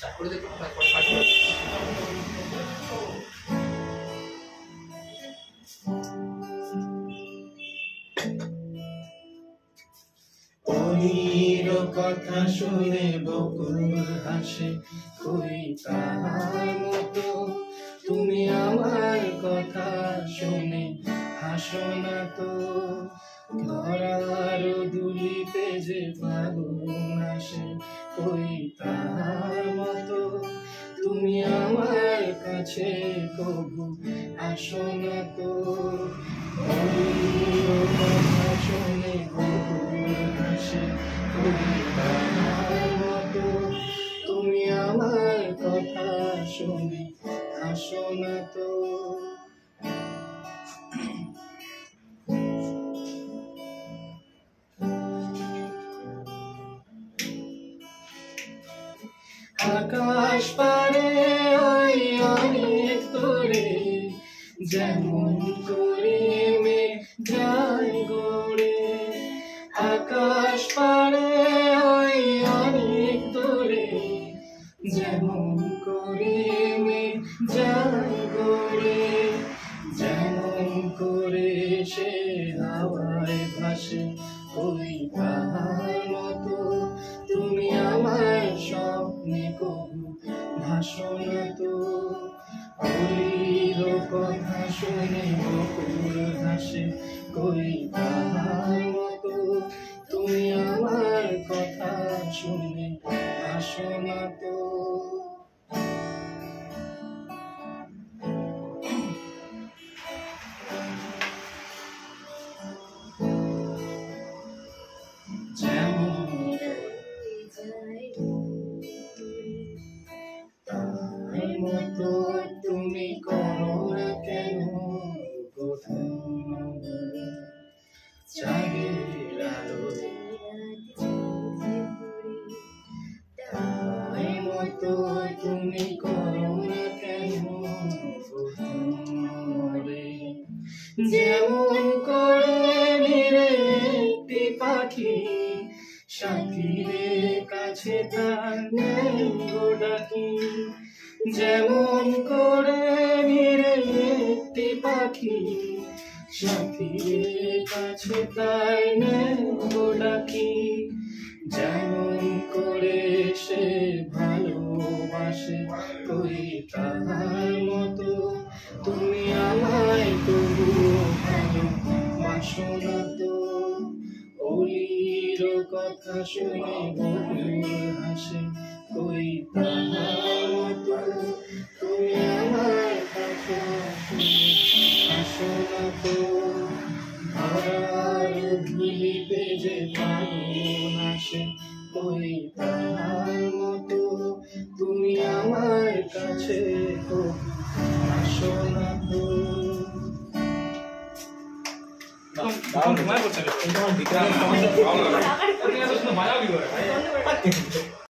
start করে দেখুন তারপর কাট করে অলির কথা শুনে বকুল হাসে কই তাহার মতো তুমি আমার কথা শুনে হাসো না তো ধরার দুলিতে যে ফাগুন আসে কই তাহার মতো তুমি আমার কাছে কবু আসো না তো অলির কথা শুনে বকুল হাসে কই তাহার মতো তুমি আমার কথা শুনে হাসো না তো আকাশ পারে ওই অনেক দূরে যেমন করে মেঘ যায় গড়ে আকাশ পারে ওই অনেক দূরে যেমন করে মেঘ যায় গড়ে যেমন করে সে হাওয়ায় ভাসে ওই তাহার মতো তুমি আমার স্বপ্নে কবু ভাসো না তো অলির কথা শুনে বকুল হাসে কই তাহার মতো তুমি আমার কথা শুনে হাসো না তো তার মতো তুমি করো না কেন চাঁদের আলোয় তার মতো তুমি করো না কেন যেমন করে নিরে একটি পাখি সাথীর কাছে তার ডাকি যেমন করে নিরে একটি পাখি সাথীর কাছে তাই ডাকি যেমন করে সে ভালোবাসে কই তাহার মতো তুমি আমায় তবু ভালোবাসো না তো অলির কথা শুনে বকুল হাসে কই তাহার মতো তুমি আমার কথা শুনে হাসো না তো ধরার ধুলিতে যে ফাগুন আসে কই তাহার মতো তুমি আমার কাছে আসো না তো দাও তোমায় বলছে তোমার দিকে ভালো লাগে ভালো লাগে শুনে মায়া কি করে